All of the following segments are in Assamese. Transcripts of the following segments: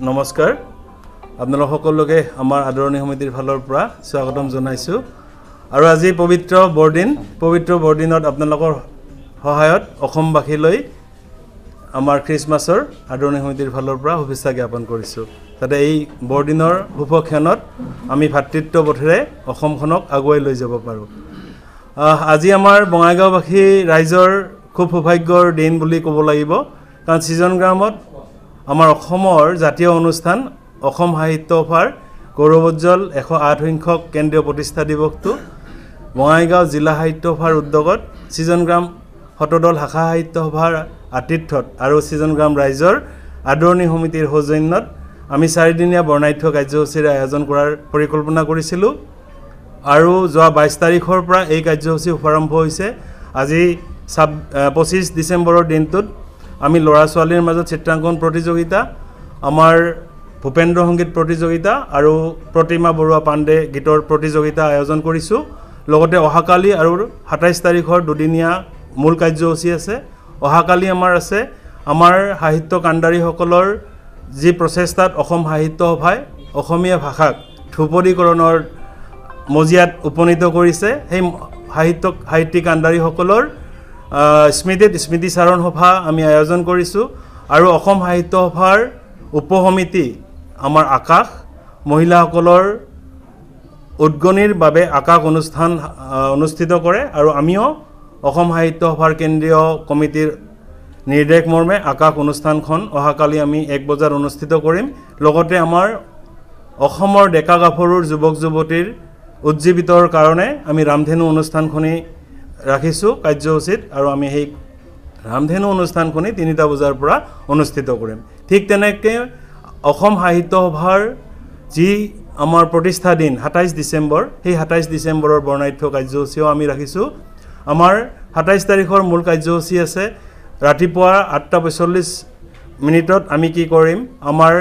নমস্কাৰ আপোনালোক সকলোকে আমাৰ আদৰণী সমিতিৰ ফালৰ পৰা স্বাগতম জনাইছোঁ আৰু আজি পবিত্ৰ বৰদিনত আপোনালোকৰ সহায়ত অসমবাসীলৈ আমাৰ খ্ৰীষ্টমাছৰ আদৰণী সমিতিৰ ফালৰ পৰা শুভেচ্ছা জ্ঞাপন কৰিছোঁ যাতে এই বৰদিনৰ শুভক্ষণত আমি ভাতৃত্ববোধেৰে অসমখনক আগুৱাই লৈ যাব পাৰোঁ আজি আমাৰ বঙাইগাঁওবাসী ৰাইজৰ খুব সৌভাগ্যৰ দিন বুলি ক'ব লাগিব কাৰণ ছিজন গ্ৰামত আমাৰ অসমৰ জাতীয় অনুষ্ঠান অসম সাহিত্য সভাৰ গৌৰৱোজ্জ্বল 108 সংখ্যক কেন্দ্ৰীয় প্ৰতিষ্ঠা দিৱসটো বঙাইগাঁও জিলা সাহিত্য সভাৰ উদ্যোগত ছিজন গ্ৰাম শতদল শাখা সাহিত্য সভাৰ আতিথ্যত আৰু ছিজন গ্ৰাম ৰাইজৰ আদৰণী সমিতিৰ সৌজন্যত আমি 4 দিনীয়া বৰ্ণাঢ্য কাৰ্যসূচীৰ আয়োজন কৰাৰ পৰিকল্পনা কৰিছিলোঁ আৰু যোৱা 22 তাৰিখৰ পৰা এই কাৰ্যসূচী শুভাৰম্ভ হৈছে আজি 25 ডিচেম্বৰৰ দিনটোত আমি ল'ৰা ছোৱালীৰ মাজত চিত্ৰাংকন প্ৰতিযোগিতা আমাৰ ভূপেন্দ্ৰ সংগীত প্ৰতিযোগিতা আৰু প্ৰতিমা বৰুৱা পাণ্ডে গীতৰ প্ৰতিযোগিতা আয়োজন কৰিছোঁ লগতে অহাকালি আৰু 27 তাৰিখৰ দুদিনীয়া মূল কাৰ্যসূচী আছে অহাকালি আমাৰ আছে আমাৰ সাহিত্য কাণ্ডাৰীসকলৰ যি প্ৰচেষ্টাত অসম সাহিত্য সভাই অসমীয়া ভাষাক ধ্ৰুপদীকৰণৰ মজিয়াত উপনীত কৰিছে সেই সাহিত্যিক কাণ্ডাৰীসকলৰ স্মৃতিচাৰণ সভা আমি আয়োজন কৰিছোঁ আৰু অসম সাহিত্য সভাৰ উপসমিতি আমাৰ আকাশ মহিলাসকলৰ উদ্গনিৰ বাবে আকাশ অনুষ্ঠান অনুষ্ঠিত কৰে আৰু আমিও অসম সাহিত্য সভাৰ কেন্দ্ৰীয় কমিটিৰ নিৰ্দেশ মৰ্মে আকাশ অনুষ্ঠানখন অহাকালি আমি 1 বজাত অনুষ্ঠিত কৰিম লগতে আমাৰ অসমৰ ডেকা গাভৰুৰ যুৱক যুৱতীৰ উজ্জীৱিতৰ কাৰণে আমি ৰামধেনু অনুষ্ঠানখনি ৰাখিছোঁ কাৰ্যসূচীত আৰু আমি সেই ৰামধেনু অনুষ্ঠানখনি 3টা বজাৰ পৰা অনুষ্ঠিত কৰিম ঠিক তেনেকৈ অসম সাহিত্য সভাৰ যি আমাৰ প্ৰতিষ্ঠা দিন 27 ডিচেম্বৰ সেই 27 ডিচেম্বৰৰ বৰ্ণাঢ্য কাৰ্যসূচীও আমি ৰাখিছোঁ আমাৰ 27 তাৰিখৰ মূল কাৰ্যসূচী আছে ৰাতিপুৱা 8:45 আমি কি কৰিম আমাৰ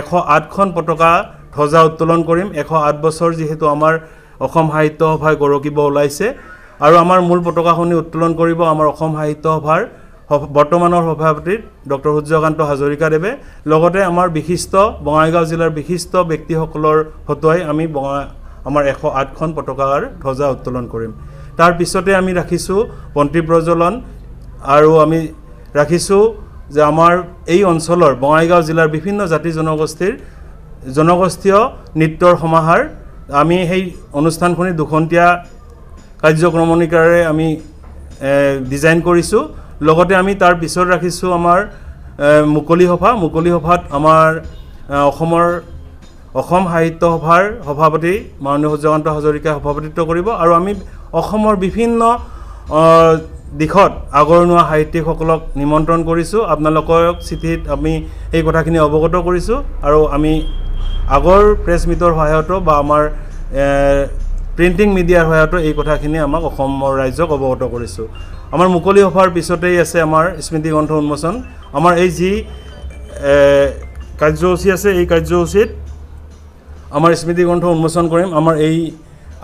108খন পতাকা ধ্বজা উত্তোলন কৰিম 108 বছৰ যিহেতু আমাৰ অসম সাহিত্য সভাই গৌৰকিব ওলাইছে আৰু আমাৰ মূল পতাকাখনি উত্তোলন কৰিব আমাৰ অসম সাহিত্য সভাৰ বৰ্তমানৰ সভাপতি ডক্টৰ সূৰ্যকান্ত হাজৰিকাদেৱে লগতে আমাৰ বিশিষ্ট বঙাইগাঁও জিলাৰ বিশিষ্ট ব্যক্তিসকলৰ ফটোৱাই আমি আমাৰ 108খন পতাকাৰ ধ্বজা উত্তোলন কৰিম তাৰ পিছতে আমি ৰাখিছোঁ বন্তি প্ৰজ্বলন আৰু আমি ৰাখিছোঁ যে আমাৰ এই অঞ্চলৰ বঙাইগাঁও জিলাৰ বিভিন্ন জাতি জনগোষ্ঠীয় নৃত্যৰ সমাহাৰ আমি সেই অনুষ্ঠানখনি দুখন্তীয়া কাৰ্যক্ৰমণিকাৰে আমি ডিজাইন কৰিছোঁ লগতে আমি তাৰ পিছত ৰাখিছোঁ আমাৰ মুকলি সভাত আমাৰ অসম সাহিত্য সভাৰ সভাপতি মাননীয় সূৰ্যকান্ত হাজৰিকাই সভাপতিত্ব কৰিব আৰু আমি অসমৰ বিভিন্ন দিশত আগৰণুৱা সাহিত্যিকসকলক নিমন্ত্ৰণ কৰিছোঁ আপোনালোকৰ চিঠিত আমি এই কথাখিনি অৱগত কৰিছোঁ আৰু আমি আগৰ প্ৰেছ মিটৰ সহায়তো বা আমাৰ প্ৰিণ্টিং মিডিয়াৰ সহায়তো এই কথাখিনি আমাক অসমৰ ৰাইজক অৱগত কৰিছোঁ আমাৰ মুকলি সভাৰ পিছতেই আছে আমাৰ স্মৃতি গ্ৰন্থ উন্মোচন আমাৰ এই যি কাৰ্যসূচী আছে এই কাৰ্যসূচীত আমাৰ স্মৃতি গ্ৰন্থ উন্মোচন কৰিম আমাৰ এই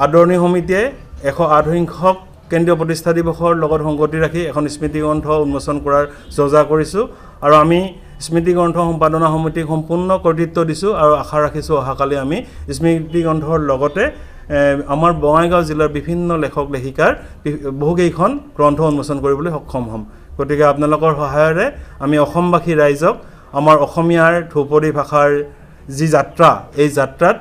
আদৰণী সমিতিয়ে 108 সংখ্যক কেন্দ্ৰীয় প্ৰতিষ্ঠা দিৱসৰ লগত সংগতি ৰাখি এখন স্মৃতি গ্ৰন্থ উন্মোচন কৰাৰ যজা কৰিছোঁ আৰু আমি স্মৃতি গ্ৰন্থ সম্পাদনা সমিতিক সম্পূৰ্ণ কৰ্তৃত্ব দিছোঁ আৰু আশা ৰাখিছোঁ অহাকালি আমি স্মৃতি গ্ৰন্থৰ লগতে আমাৰ বঙাইগাঁও জিলাৰ বিভিন্ন লেখক লেখিকাৰ বহুকেইখন গ্ৰন্থ উন্মোচন কৰিবলৈ সক্ষম হ'ম গতিকে আপোনালোকৰ সহায়েৰে আমি অসমবাসী ৰাইজক আমাৰ অসমীয়াৰ ধ্ৰুপদী ভাষাৰ যি যাত্ৰা এই যাত্ৰাত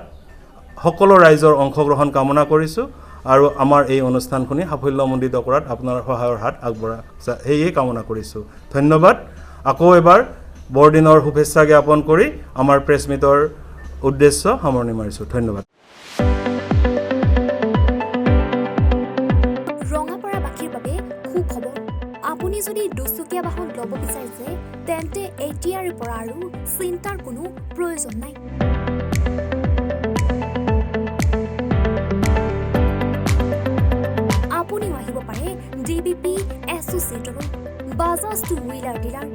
সকলো ৰাইজৰ অংশগ্ৰহণ কামনা কৰিছোঁ আৰু আমাৰ এই অনুষ্ঠানখনি সাফল্যমণ্ডিত কৰাত আপোনাৰ সহায়ৰ হাত আগবঢ়া সেয়ে কামনা কৰিছোঁ ধন্যবাদ আকৌ এবাৰ বৰদিনৰ শুভেচ্ছা জ্ঞাপন কৰি আমাৰ প্ৰেছ মিটৰ উদ্দেশ্য সামৰণি মাৰিছোঁ ধন্যবাদ ৰঙাপাৰাবাসীৰ বাবে সুখবৰ আপুনি যদি দুচকীয়া বাহন ল'ব বিচাৰিছে তেন্তে এতিয়াৰে পৰা আৰু চিন্তাৰ কোনো প্ৰয়োজন নাই আপুনিও আহিব পাৰে DBP এছ'চিয়েটলৈ বাজাজ টু হুইলাৰ ডিলাৰ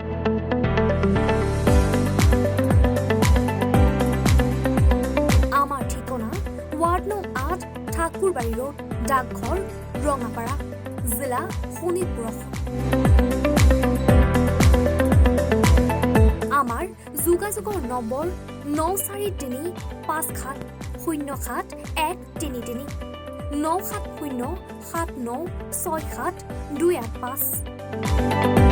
আমাৰ ঠিকনা ৱাৰ্ড নং 8 ঠাকুৰবাৰী ৰোড ডাকঘৰ ৰঙাপাৰা জিলা শোণিতপুৰ আমাৰ যোগাযোগৰ নম্বৰ 9435707 133 97079679285